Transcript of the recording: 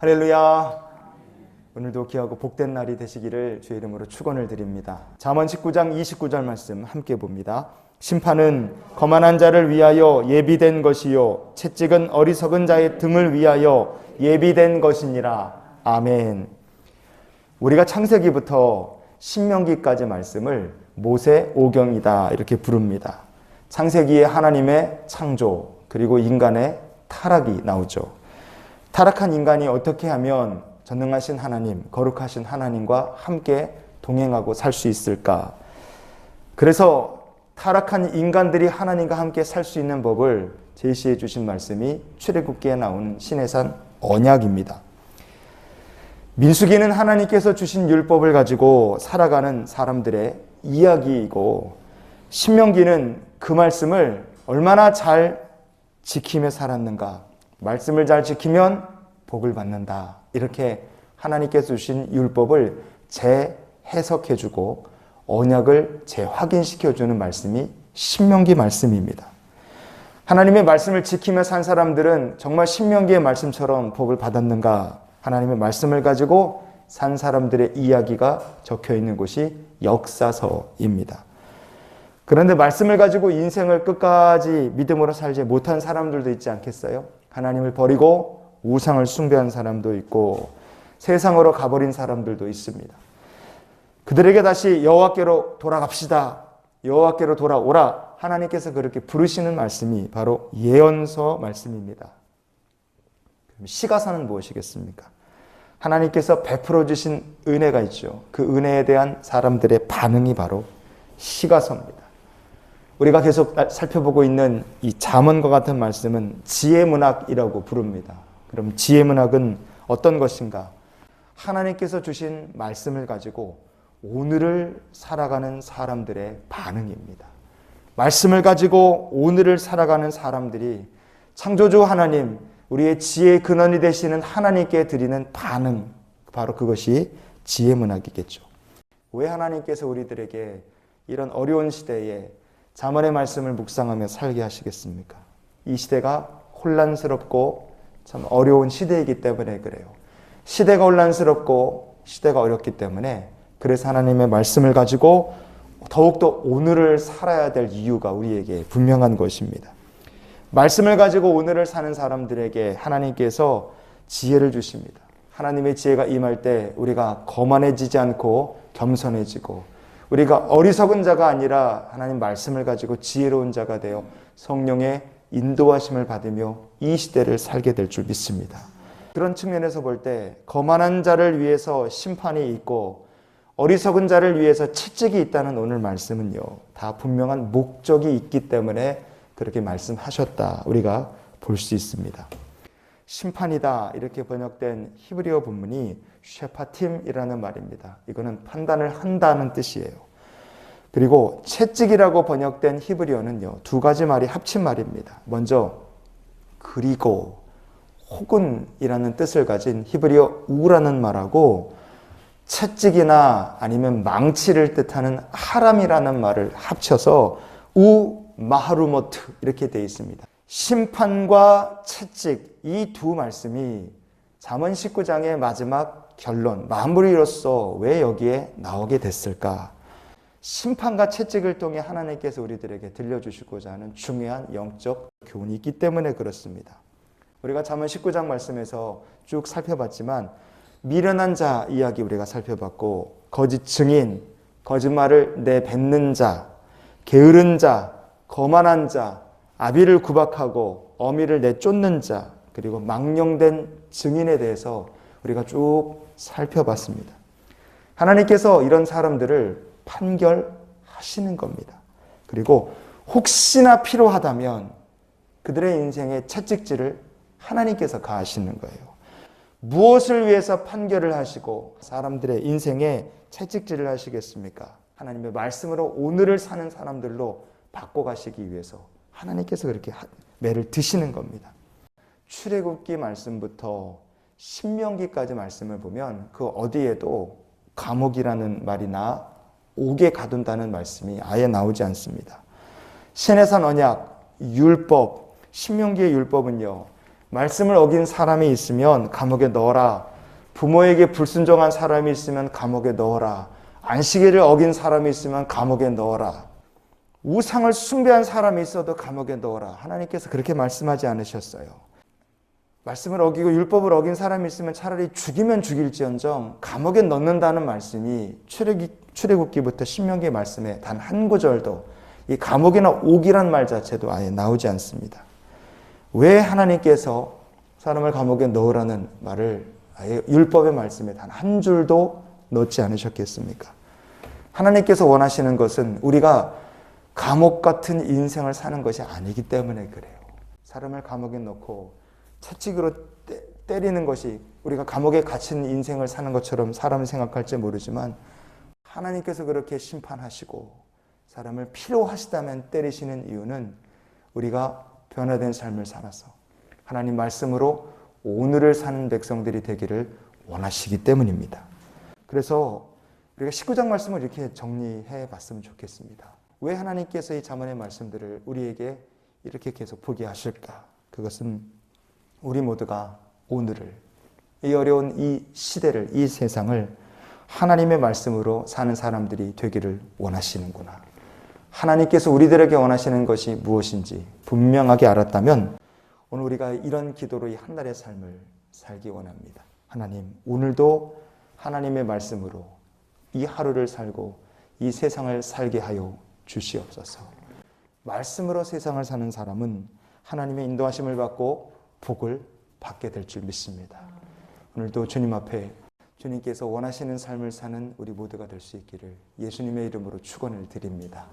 할렐루야. 오늘도 귀하고 복된 날이 되시기를 주의 이름으로 축원을 드립니다. 잠언 19장 29절 말씀 함께 봅니다. 심판은 거만한 자를 위하여 예비된 것이요 채찍은 어리석은 자의 등을 위하여 예비된 것이니라. 아멘. 우리가 창세기부터 신명기까지 말씀을 모세오경이다 이렇게 부릅니다. 창세기에 하나님의 창조 그리고 인간의 타락이 나오죠. 타락한 인간이 어떻게 하면 전능하신 하나님, 거룩하신 하나님과 함께 동행하고 살 수 있을까? 그래서 타락한 인간들이 하나님과 함께 살 수 있는 법을 제시해 주신 말씀이 출애굽기에 나오는 시내산 언약입니다. 민수기는 하나님께서 주신 율법을 가지고 살아가는 사람들의 이야기이고, 신명기는 그 말씀을 얼마나 잘 지키며 살았는가, 말씀을 잘 지키면 복을 받는다, 이렇게 하나님께서 주신 율법을 재해석해주고 언약을 재확인시켜주는 말씀이 신명기 말씀입니다. 하나님의 말씀을 지키며 산 사람들은 정말 신명기의 말씀처럼 복을 받았는가? 하나님의 말씀을 가지고 산 사람들의 이야기가 적혀있는 곳이 역사서입니다. 그런데 말씀을 가지고 인생을 끝까지 믿음으로 살지 못한 사람들도 있지 않겠어요? 하나님을 버리고 우상을 숭배한 사람도 있고 세상으로 가버린 사람들도 있습니다. 그들에게 다시 여호와께로 돌아갑시다, 여호와께로 돌아오라, 하나님께서 그렇게 부르시는 말씀이 바로 예언서 말씀입니다. 그럼 시가서는 무엇이겠습니까? 하나님께서 베풀어 주신 은혜가 있죠. 그 은혜에 대한 사람들의 반응이 바로 시가서입니다. 우리가 계속 살펴보고 있는 이 잠언과 같은 말씀은 지혜문학이라고 부릅니다. 그럼 지혜문학은 어떤 것인가? 하나님께서 주신 말씀을 가지고 오늘을 살아가는 사람들의 반응입니다. 말씀을 가지고 오늘을 살아가는 사람들이 창조주 하나님, 우리의 지혜의 근원이 되시는 하나님께 드리는 반응, 바로 그것이 지혜문학이겠죠. 왜 하나님께서 우리들에게 이런 어려운 시대에 잠언의 말씀을 묵상하며 살게 하시겠습니까? 이 시대가 혼란스럽고 참 어려운 시대이기 때문에 그래요. 시대가 혼란스럽고 시대가 어렵기 때문에, 그래서 하나님의 말씀을 가지고 더욱더 오늘을 살아야 될 이유가 우리에게 분명한 것입니다. 말씀을 가지고 오늘을 사는 사람들에게 하나님께서 지혜를 주십니다. 하나님의 지혜가 임할 때 우리가 거만해지지 않고 겸손해지고, 우리가 어리석은 자가 아니라 하나님 말씀을 가지고 지혜로운 자가 되어 성령의 인도하심을 받으며 이 시대를 살게 될 줄 믿습니다. 그런 측면에서 볼 때 거만한 자를 위해서 심판이 있고 어리석은 자를 위해서 채찍이 있다는 오늘 말씀은요, 다 분명한 목적이 있기 때문에 그렇게 말씀하셨다, 우리가 볼 수 있습니다. 심판이다 이렇게 번역된 히브리어 본문이 쉐파팀이라는 말입니다. 이거는 판단을 한다는 뜻이에요. 그리고 채찍이라고 번역된 히브리어는요, 두 가지 말이 합친 말입니다. 먼저 그리고 혹은이라는 뜻을 가진 히브리어 우라는 말하고, 채찍이나 아니면 망치를 뜻하는 하람이라는 말을 합쳐서 우 마하루모트 이렇게 되어 있습니다. 심판과 채찍, 이 두 말씀이 잠언 19장의 마지막 결론, 마무리로서 왜 여기에 나오게 됐을까? 심판과 채찍을 통해 하나님께서 우리들에게 들려주시고자 하는 중요한 영적 교훈이 있기 때문에 그렇습니다. 우리가 잠언 19장 말씀에서 쭉 살펴봤지만, 미련한 자 이야기 우리가 살펴봤고, 거짓 증인, 거짓말을 내뱉는 자, 게으른 자, 거만한 자, 아비를 구박하고 어미를 내쫓는 자, 그리고 망령된 증인에 대해서 우리가 쭉 살펴봤습니다. 하나님께서 이런 사람들을 판결하시는 겁니다. 그리고 혹시나 필요하다면 그들의 인생에 채찍질을 하나님께서 가하시는 거예요. 무엇을 위해서 판결을 하시고 사람들의 인생에 채찍질을 하시겠습니까? 하나님의 말씀으로 오늘을 사는 사람들로 바꿔가시기 위해서 하나님께서 그렇게 매를 드시는 겁니다. 출애굽기 말씀부터 신명기까지 말씀을 보면 그 어디에도 감옥이라는 말이나 옥에 가둔다는 말씀이 아예 나오지 않습니다. 시내산 언약, 율법, 신명기의 율법은요, 말씀을 어긴 사람이 있으면 감옥에 넣어라. 부모에게 불순종한 사람이 있으면 감옥에 넣어라. 안식일을 어긴 사람이 있으면 감옥에 넣어라. 우상을 숭배한 사람이 있어도 감옥에 넣어라. 하나님께서 그렇게 말씀하지 않으셨어요. 말씀을 어기고 율법을 어긴 사람이 있으면 차라리 죽이면 죽일지언정 감옥에 넣는다는 말씀이 출애굽기부터 신명기 말씀에 단 한 구절도 이 감옥이나 옥이란 말 자체도 아예 나오지 않습니다. 왜 하나님께서 사람을 감옥에 넣으라는 말을 아예 율법의 말씀에 단 한 줄도 넣지 않으셨겠습니까? 하나님께서 원하시는 것은 우리가 감옥 같은 인생을 사는 것이 아니기 때문에 그래요. 사람을 감옥에 넣고 채찍으로 때리는 것이 우리가 감옥에 갇힌 인생을 사는 것처럼 사람은 생각할지 모르지만 하나님께서 그렇게 심판하시고 사람을 필요하시다면 때리시는 이유는 우리가 변화된 삶을 살아서 하나님 말씀으로 오늘을 사는 백성들이 되기를 원하시기 때문입니다. 그래서 우리가 19장 말씀을 이렇게 정리해 봤으면 좋겠습니다. 왜 하나님께서 이 잠언의 말씀들을 우리에게 이렇게 계속 보게 하실까? 그것은 우리 모두가 오늘을, 이 어려운 이 시대를, 이 세상을 하나님의 말씀으로 사는 사람들이 되기를 원하시는구나. 하나님께서 우리들에게 원하시는 것이 무엇인지 분명하게 알았다면 오늘 우리가 이런 기도로 이 한 달의 삶을 살기 원합니다. 하나님, 오늘도 하나님의 말씀으로 이 하루를 살고 이 세상을 살게 하여 주시옵소서. 말씀으로 세상을 사는 사람은 하나님의 인도하심을 받고 복을 받게 될 줄 믿습니다. 오늘도 주님 앞에 주님께서 원하시는 삶을 사는 우리 모두가 될 수 있기를 예수님의 이름으로 축원을 드립니다.